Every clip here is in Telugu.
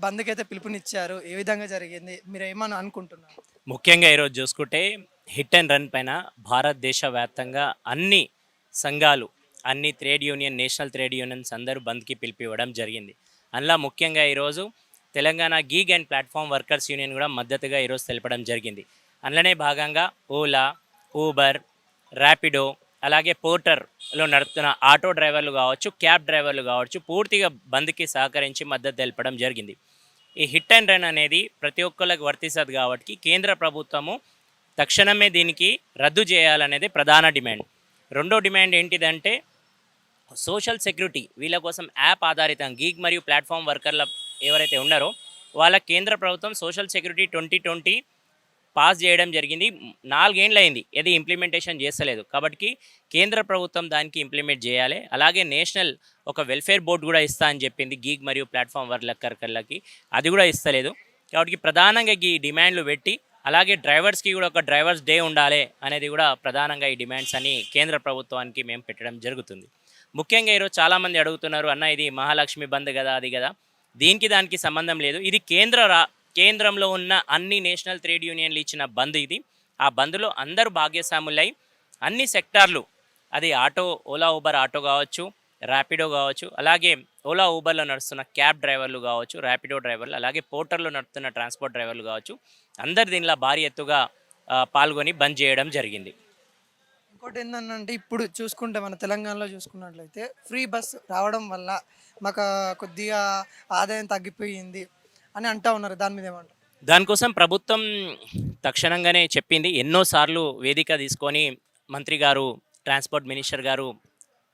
బంద్‌కైతే పిలుపునిచ్చారు. ఏ విధంగా జరిగింది? మీరేమని అనుకుంటున్నారు? ముఖ్యంగా ఈరోజు చూసుకుంటే హిట్ అండ్ రన్ పైన భారతదేశ వ్యాప్తంగా అన్ని సంఘాలు, అన్ని trade union, national trade unions అందరూ బంద్కి పిలిపివ్వడం జరిగింది. అందులో ముఖ్యంగా ఈరోజు Telangana gig and platform workers union కూడా మద్దతుగా ఈరోజు తెలపడం జరిగింది. అందులోనే భాగంగా ఓలా, ఊబర్, ర్యాపిడో, అలాగే పోర్టర్లో నడుపుతున్న ఆటో డ్రైవర్లు కావచ్చు, క్యాబ్ డ్రైవర్లు కావచ్చు, పూర్తిగా బంద్కి సహకరించి మద్దతు తెలపడం జరిగింది. ఈ హిట్ అండ్ రన్ అనేది ప్రతి ఒక్కళ్ళకి వర్తిస్తుంది కాబట్టి కేంద్ర ప్రభుత్వము తక్షణమే దీనికి రద్దు చేయాలనేది ప్రధాన డిమాండ్. రెండో డిమాండ్ ఏంటిదంటే సోషల్ సెక్యూరిటీ వీళ్ళ కోసం యాప్ ఆధారితంగా గీగ్ మరియు ప్లాట్ఫామ్ వర్కర్ల ఎవరైతే ఉన్నారో వాళ్ళ కేంద్ర ప్రభుత్వం సోషల్ సెక్యూరిటీ 2020 పాస్ చేయడం జరిగింది. 4 ఏళ్ళు అయింది, ఏది ఇంప్లిమెంటేషన్ చేస్తలేదు. కాబట్టి కేంద్ర ప్రభుత్వం దానికి ఇంప్లిమెంట్ చేయాలి. అలాగే నేషనల్ ఒక వెల్ఫేర్ బోర్డు కూడా ఇస్తా అని చెప్పింది గీగ్ మరియు ప్లాట్ఫామ్ వర్కర్లకి, అది కూడా ఇస్తలేదు. కాబట్టి ప్రధానంగా ఈ డిమాండ్లు పెట్టి అలాగే డ్రైవర్స్కి కూడా ఒక డ్రైవర్స్ డే ఉండాలి అనేది కూడా ప్రధానంగా ఈ డిమాండ్స్ అని కేంద్ర ప్రభుత్వానికి మేము పెట్టడం జరుగుతుంది. ముఖ్యంగా ఈరోజు చాలామంది అడుగుతున్నారు, అన్న ఇది మహాలక్ష్మి బంద్ కదా, అది కదా. దీనికి దానికి సంబంధం లేదు. ఇది కేంద్రంలో ఉన్న అన్ని నేషనల్ ట్రేడ్ యూనియన్లు ఇచ్చిన బంద్ ఇది. ఆ బంద్లో అందరూ భాగ్యస్వాములై అన్ని సెక్టార్లు, అది ఆటో, ఓలా ఊబర్ ఆటో కావచ్చు, ర్యాపిడో కావచ్చు, అలాగే ఓలా ఊబర్లో నడుస్తున్న క్యాబ్ డ్రైవర్లు కావచ్చు, ర్యాపిడో డ్రైవర్లు, అలాగే పోర్టర్లో నడుస్తున్న ట్రాన్స్పోర్ట్ డ్రైవర్లు కావచ్చు, అందరు దీనిలో భారీ ఎత్తుగా పాల్గొని బంద్ చేయడం జరిగింది. ఇంకోటేందనంటే ఇప్పుడు చూసుకుంటే మన తెలంగాణలో చూసుకున్నట్లయితే ఫ్రీ బస్ రావడం వల్ల మాకు కొద్దిగా ఆదాయం తగ్గిపోయింది అని అంటా ఉన్నారు. దాని మీద ఏమంటారు? దానికోసం ప్రభుత్వం తక్షణంగానే చెప్పింది. ఎన్నోసార్లు వేదిక తీసుకొని మంత్రి గారు, ట్రాన్స్పోర్ట్ మినిస్టర్ గారు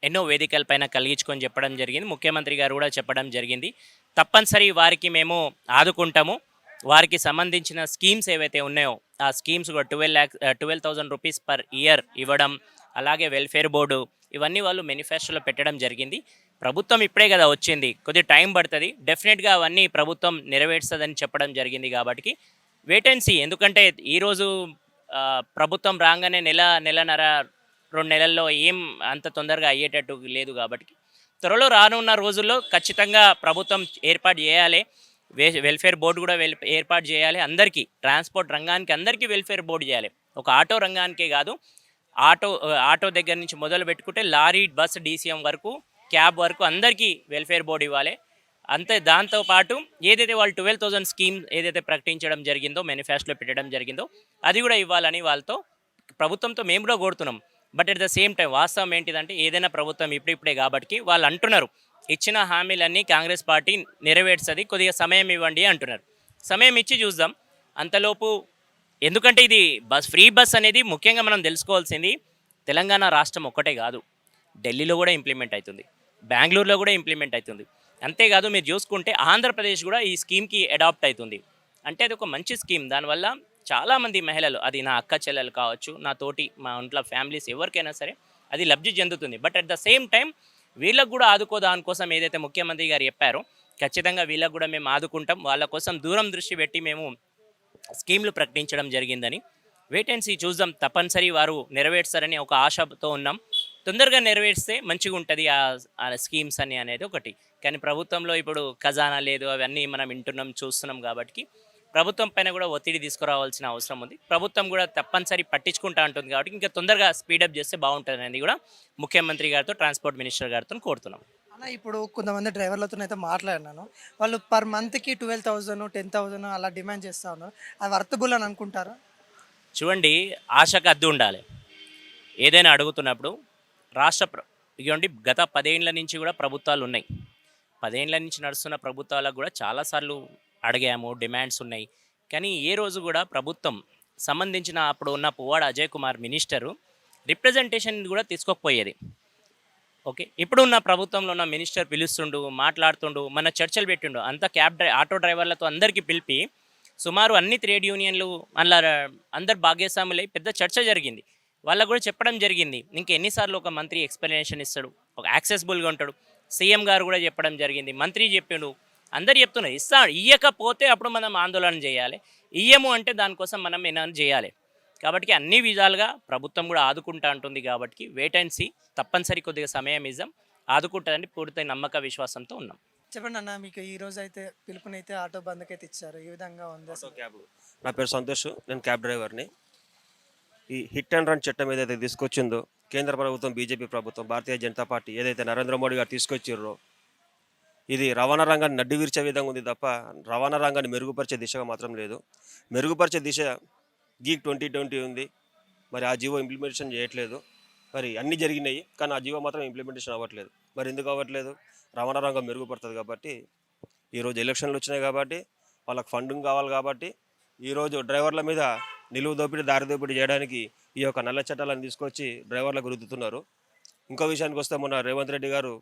ఎన్నో వేదికలపైన కలిగించుకొని చెప్పడం జరిగింది. ముఖ్యమంత్రి గారు కూడా చెప్పడం జరిగింది. తప్పనిసరి వారికి మేము ఆదుకుంటాము. వారికి సంబంధించిన స్కీమ్స్ ఏవైతే ఉన్నాయో ఆ స్కీమ్స్ కూడా 12,000 రూపీస్ పర్ ఇయర్ ఇవ్వడం, అలాగే వెల్ఫేర్ బోర్డు, ఇవన్నీ వాళ్ళు మేనిఫెస్టోలో పెట్టడం జరిగింది. ప్రభుత్వం ఇప్పుడే కదా వచ్చింది, కొద్దిగా టైం పడుతుంది. డెఫినెట్గా అవన్నీ ప్రభుత్వం నెరవేర్స్తుందని చెప్పడం జరిగింది. కాబట్టి వెయిట్ అండ్ సీ. ఎందుకంటే ఈరోజు ప్రభుత్వం రాగానే నెలన్నర 2 నెలల్లో ఏం అంత తొందరగా అయ్యేటట్టు లేదు. కాబట్టి త్వరలో రానున్న రోజుల్లో ఖచ్చితంగా ప్రభుత్వం ఏర్పాటు చేయాలి. వెల్ఫేర్ బోర్డు కూడా ఏర్పాటు చేయాలి. అందరికీ, ట్రాన్స్పోర్ట్ రంగానికి అందరికీ వెల్ఫేర్ బోర్డు చేయాలి. ఒక ఆటో రంగానికే కాదు, ఆటో దగ్గర నుంచి మొదలు పెట్టుకుంటే లారీ, బస్, డీసీఎం వరకు, క్యాబ్ వరకు అందరికీ వెల్ఫేర్ బోర్డు ఇవ్వాలి. అంతే. దాంతోపాటు ఏదైతే వాళ్ళు 12,000 స్కీమ్ ఏదైతే ప్రకటించడం జరిగిందో, మేనిఫెస్టోలో పెట్టడం జరిగిందో, అది కూడా ఇవ్వాలని ప్రభుత్వంతో మేము కూడా కోరుతున్నాం. But at the same time వాస్తవం ఏంటిదంటే ఏదైనా ప్రభుత్వం ఇప్పుడిప్పుడే కాబట్టి వాళ్ళు అంటున్నారు ఇచ్చిన హామీలన్నీ కాంగ్రెస్ పార్టీ నెరవేర్చది, కొద్దిగా సమయం ఇవ్వండి అంటున్నారు. సమయం ఇచ్చి చూద్దాం. అంతలోపు, ఎందుకంటే ఇది ఫ్రీ బస్ అనేది ముఖ్యంగా మనం తెలుసుకోవాల్సింది తెలంగాణ రాష్ట్రం ఒక్కటే కాదు, ఢిల్లీలో కూడా ఇంప్లిమెంట్ అవుతుంది, బెంగళూరులో కూడా ఇంప్లిమెంట్ అవుతుంది. అంతేకాదు మీరు చూసుకుంటే ఆంధ్రప్రదేశ్ కూడా ఈ స్కీమ్కి అడాప్ట్ అవుతుంది. అంటే అది ఒక మంచి స్కీమ్. దానివల్ల చాలామంది మహిళలు, అది నా అక్క చెల్లెలు కావచ్చు, నా తోటి మా ఇంట్లో ఫ్యామిలీస్ ఎవరికైనా సరే అది లబ్ధి చెందుతుంది. But at the same time వీళ్ళకు కూడా దానికోసం ఏదైతే ముఖ్యమంత్రి గారు చెప్పారో ఖచ్చితంగా వీళ్ళకు కూడా మేము ఆదుకుంటాం. వాళ్ళ కోసం దూరం దృష్టి పెట్టి మేము స్కీమ్లు ప్రకటించడం జరిగిందని. వెయిట్ అండ్ సీ, చూద్దాం. తప్పనిసరి వారు నెరవేర్స్తారని ఒక ఆశతో ఉన్నాం. తొందరగా నెరవేర్స్తే మంచిగా ఉంటుంది ఆ స్కీమ్స్ అని అనేది ఒకటి. కానీ ప్రభుత్వంలో ఇప్పుడు ఖజానా లేదు, అవన్నీ మనం వింటున్నాం, చూస్తున్నాం. కాబట్టి ప్రభుత్వం పైన కూడా ఒత్తిడి తీసుకురావాల్సిన అవసరం ఉంది. ప్రభుత్వం కూడా తప్పనిసరి పట్టించుకుంటా ఉంటుంది. కాబట్టి ఇంకా తొందరగా స్పీడప్ చేస్తే బాగుంటుంది అనేది కూడా ముఖ్యమంత్రి గారితో, ట్రాన్స్పోర్ట్ మినిస్టర్ గారితో కోరుతున్నాం. అన్న ఇప్పుడు కొంతమంది డ్రైవర్లతో అయితే మాట్లాడినాను. వాళ్ళు పర్ మంత్‌కి 12,000, 10,000 అలా డిమాండ్ చేస్తా ఉన్నారు. అది వర్తబుల్ అని అనుకుంటారా? చూడండి, ఆశకు అద్దు ఉండాలి. ఏదైనా అడుగుతున్నప్పుడు ఇదిగోండి, గత 10 ఏళ్ల నుంచి కూడా ప్రభుత్వాలు ఉన్నాయి. 10 ఏళ్ల నుంచి నడుస్తున్న ప్రభుత్వాలకు కూడా చాలాసార్లు అడిగాము, డిమాండ్స్ ఉన్నాయి. కానీ ఏ రోజు కూడా ప్రభుత్వం సంబంధించిన అప్పుడు ఉన్న పువ్వాడ అజయ్ కుమార్ మినిస్టరు రిప్రజెంటేషన్ కూడా తీసుకోకపోయేది. ఓకే, ఇప్పుడు ఉన్న ప్రభుత్వంలో ఉన్న మినిస్టర్ పిలుస్తుండు, మాట్లాడుతుండు, మన చర్చలు పెట్టిండు. అంతా ఆటో డ్రైవర్లతో అందరికీ పిలిపి సుమారు అన్ని ట్రేడ్ యూనియన్లు అందులో అందరు భాగ్యస్వాములై పెద్ద చర్చ జరిగింది. వాళ్ళకు కూడా చెప్పడం జరిగింది. ఇంకా ఎన్నిసార్లు ఒక మంత్రి ఎక్స్ప్లెనేషన్ ఇస్తాడు, ఒక యాక్సెసిబుల్గా ఉంటాడు. సీఎం గారు కూడా చెప్పడం జరిగింది, మంత్రి చెప్పిండు, అందరు చెప్తున్నారు. ఇయ్యకపోతే అప్పుడు మనం ఆందోళన చేయాలి, ఇయ్యము అంటే దానికోసం మనం ఏమైనా చేయాలి. కాబట్టి అన్ని విధాలుగా ప్రభుత్వం కూడా ఆదుకుంటా ఉంటుంది. కాబట్టి వెయిట్ అండ్ సీ. తప్పనిసరి కొద్దిగా సమయం ఇద్దాం, ఆదుకుంటుందని పూర్తి నమ్మక విశ్వాసంతో ఉన్నాం. చెప్పండి అన్న, మీకు ఈ రోజు అయితే పిలుపునైతే ఆటో బంద్కి అయితే ఇచ్చారు, ఈ విధంగా ఉంది అసలు? క్యాబ్. నా పేరు సంతోష్, నేను క్యాబ్ డ్రైవర్ని. ఈ హిట్ అండ్ రన్ చట్టం ఏదైతే తీసుకొచ్చిందో కేంద్ర ప్రభుత్వం, బీజేపీ ప్రభుత్వం, భారతీయ జనతా పార్టీ ఏదైతే నరేంద్ర మోడీ గారు తీసుకొచ్చిర్రో, ఇది రవాణా రంగాన్ని నడ్డి విరిచే విధంగా ఉంది తప్ప రవాణా రంగాన్ని మెరుగుపరిచే దిశగా మాత్రం లేదు. మెరుగుపరిచే దిశ గీక్ 2020 ఉంది, మరి ఆ జీవో ఇంప్లిమెంటేషన్ చేయట్లేదు. మరి అన్నీ జరిగినాయి కానీ ఆ జీవో మాత్రం ఇంప్లిమెంటేషన్ అవ్వట్లేదు. మరి ఎందుకు అవ్వట్లేదు? రవాణా రంగం మెరుగుపడుతుంది కాబట్టి, ఈరోజు ఎలక్షన్లు వచ్చినాయి కాబట్టి, వాళ్ళకి ఫండింగ్ కావాలి కాబట్టి, ఈరోజు డ్రైవర్ల మీద నిలువు దోపిడీ, దారి దోపిడీ చేయడానికి ఈ యొక్క నల్ల చట్టాలను తీసుకొచ్చి డ్రైవర్లకు రుద్దుతున్నారు. ఇంకో విషయానికి వస్తే, మొన్న రేవంత్ రెడ్డి గారు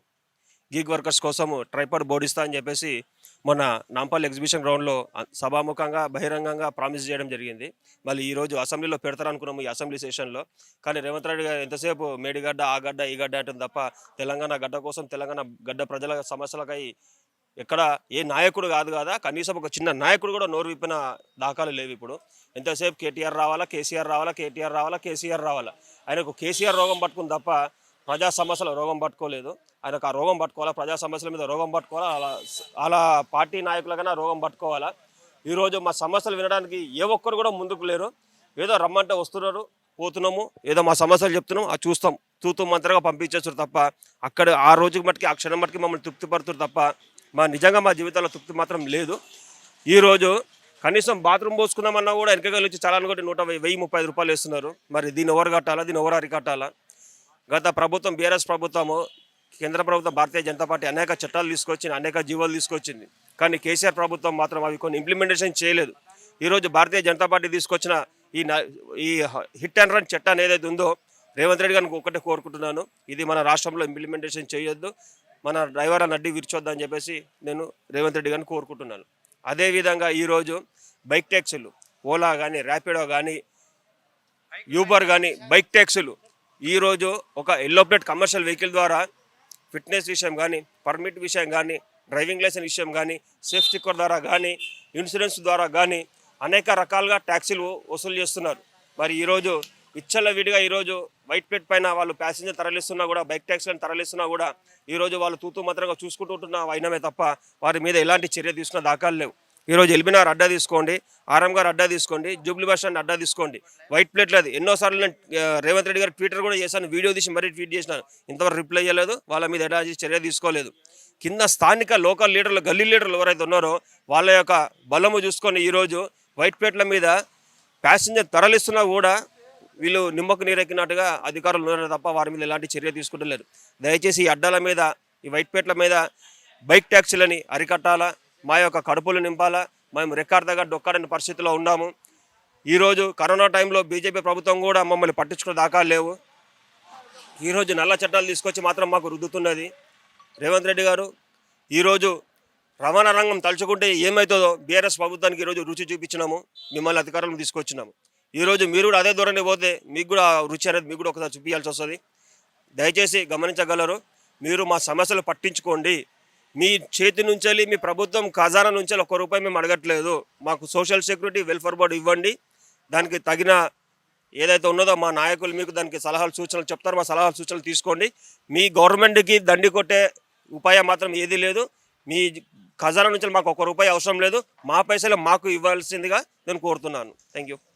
గీగ్ వర్కర్స్ కోసం ట్రైపాడ్ బోర్డు ఇస్తా అని చెప్పేసి మొన్న నాంపల్లి ఎగ్జిబిషన్ గ్రౌండ్లో సభాముఖంగా బహిరంగంగా ప్రామిస్ చేయడం జరిగింది. మళ్ళీ ఈరోజు అసెంబ్లీలో పెడతారనుకున్నాము, ఈ అసెంబ్లీ సెషన్లో. కానీ రేవంత్ రెడ్డి గారు ఎంతసేపు మేడిగడ్డ, ఆ గడ్డ, ఈ గడ్డ అంటుంది తప్ప తెలంగాణ గడ్డ కోసం, తెలంగాణ గడ్డ ప్రజల సమస్యలకై ఎక్కడ ఏ నాయకుడు కాదు కదా, కనీసం ఒక చిన్న నాయకుడు కూడా నోరు విప్పిన దాఖలు లేవు. ఇప్పుడు ఎంతసేపు కేటీఆర్ రావాలా, కేసీఆర్ రావాలా, కేటీఆర్ రావాలా, కేసీఆర్ రావాలా. ఆయనకు కేసీఆర్ రోగం పట్టుకుంది తప్ప ప్రజా సమస్యల రోగం పట్టుకోలేదు. ఆయనకు ఆ రోగం పట్టుకోవాలా, ప్రజా సమస్యల మీద రోగం పట్టుకోవాలా, అలా పార్టీ నాయకులకైనా రోగం పట్టుకోవాలా. ఈరోజు మా సమస్యలు వినడానికి ఏ ఒక్కరు కూడా ముందుకు లేరు. ఏదో రమ్మంటే వస్తున్నారు, పోతున్నాము, ఏదో మా సమస్యలు చెప్తున్నాం, అది చూస్తాం, తూతూ మంత్రంగా పంపించేస్తారు తప్ప అక్కడ ఆ రోజుకి మట్టుకి, ఆ క్షణం మట్టుకి మమ్మల్ని తృప్తిపడుతున్నారు తప్ప నిజంగా మా జీవితాల్లో తృప్తి మాత్రం లేదు. ఈరోజు కనీసం బాత్రూమ్ పోసుకుందామన్నా కూడా వెనకగా వచ్చి చలాన్ కొట్టి 130 రూపాయలు వేస్తున్నారు. మరి దీన్ని ఎవరు కట్టాలా, దీన్ని ఎవరు అరికట్టాలా? గత ప్రభుత్వం, బీఆర్ఎస్ ప్రభుత్వము, కేంద్ర ప్రభుత్వం, భారతీయ జనతా పార్టీ అనేక చట్టాలు తీసుకొచ్చింది, అనేక జీవోలు తీసుకొచ్చింది. కానీ కేసీఆర్ ప్రభుత్వం మాత్రం అవి కొన్ని ఇంప్లిమెంటేషన్ చేయలేదు. ఈరోజు భారతీయ జనతా పార్టీ తీసుకొచ్చిన ఈ హిట్ అండ్ రన్ చట్టాన్ని ఏదైతే ఉందో, రేవంత్ రెడ్డి గారికి ఒకటే కోరుకుంటున్నాను, ఇది మన రాష్ట్రంలో ఇంప్లిమెంటేషన్ చేయొద్దు, మన డ్రైవర్ నడ్డి విరిచొద్దు అని చెప్పేసి నేను రేవంత్ రెడ్డి గారిని కోరుకుంటున్నాను. అదేవిధంగా ఈరోజు బైక్ ట్యాక్సీలు, ఓలా కానీ, ర్యాపిడో కానీ, యూబర్ కానీ, బైక్ ట్యాక్సీలు ఈరోజు ఒక ఎల్లో ప్లేట్ కమర్షియల్ వెహికల్ ద్వారా ఫిట్నెస్ విషయం కానీ, పర్మిట్ విషయం కానీ, డ్రైవింగ్ లైసెన్స్ విషయం కానీ, సేఫ్ స్టిక్కర్ ద్వారా కానీ, ఇన్సూరెన్స్ ద్వారా కానీ అనేక రకాలుగా ట్యాక్సీలు వసూలు చేస్తున్నారు. మరి ఈరోజు విడిగా ఈరోజు వైట్ ప్లేట్ పైన వాళ్ళు ప్యాసింజర్ తరలిస్తున్నా కూడా, బైక్ ట్యాక్సీలను తరలిస్తున్నా కూడా ఈరోజు వాళ్ళు తూతూ మాత్రంగా చూసుకుంటుంటున్న అయినమే తప్ప వారి మీద ఎలాంటి చర్య తీసుకున్న దాఖలు లేవు. ఈరోజు ఎల్బినార్ అడ్డా తీసుకోండి, ఆర్ఎం గారు అడ్డా తీసుకోండి, జూబ్లీ బస్ స్టాండ్ అడ్డా తీసుకోండి, వైట్ ప్లేట్ లేదు. ఎన్నోసార్లు నేను రేవంత్ రెడ్డి గారు ట్విట్టర్ కూడా చేశాను, వీడియో తీసి మరీ ట్వీట్ చేసినాను, ఇంతవరకు రిప్లై చేయలేదు, వాళ్ళ మీద ఎలాంటి చర్య తీసుకోలేదు. కింద స్థానిక లోకల్ లీడర్లు, గల్లీ లీడర్లు ఎవరైతే ఉన్నారో వాళ్ళ యొక్క బలము చూసుకొని ఈరోజు వైట్ ప్లేట్ల మీద ప్యాసింజర్ తరలిస్తున్నా కూడా వీళ్ళు నిమ్మకు నీరెక్కినట్టుగా అధికారులు ఉన్నారు తప్ప వారి మీద ఎలాంటి చర్య తీసుకుంటలేరు. దయచేసి ఈ అడ్డాల మీద, ఈ వైట్ ప్లేట్ల మీద బైక్ ట్యాక్సీలని అరికట్టాలా, మా యొక్క కడుపులు నింపాలా. మేము రెక్కార్దగా డొక్కాడని పరిస్థితిలో ఉన్నాము. ఈరోజు కరోనా టైంలో బీజేపీ ప్రభుత్వం కూడా మమ్మల్ని పట్టించుకునే దాఖలు లేవు. ఈరోజు నల్ల చట్టాలు తీసుకొచ్చి మాత్రం మాకు రుద్దుతున్నది రేవంత్ రెడ్డి గారు. ఈరోజు రవాణా రంగం తలుచుకుంటే ఏమవుతుందో బీఆర్ఎస్ ప్రభుత్వానికి ఈరోజు రుచి చూపించినాము, మిమ్మల్ని అధికారంలో తీసుకొచ్చినాము. ఈరోజు మీరు కూడా అదే ధోరణి పోతే మీకు కూడా రుచి అనేది మీకు కూడా ఒకసారి చూపించాల్సి వస్తుంది. దయచేసి గమనించగలరు. మీరు మా సమస్యలు పట్టించుకోండి. మీ చేతి నుంచి, మీ ప్రభుత్వం ఖజానా నుంచి ₹1 మేము అడగట్లేదు. మాకు సోషల్ సెక్యూరిటీ వెల్ఫేర్ బోర్డు ఇవ్వండి. దానికి తగిన ఏదైతే ఉన్నదో మా నాయకులు మీకు దానికి సలహాలు సూచనలు చెప్తారు, మా సలహాలు సూచనలు తీసుకోండి. మీ గవర్నమెంట్కి దండి కొట్టే ఉపాయం మాత్రం ఏదీ లేదు. మీ ఖజానా నుంచి మాకు ₹1 అవసరం లేదు. మా పైసలు మాకు ఇవ్వాల్సిందిగా నేను కోరుతున్నాను. Thank you.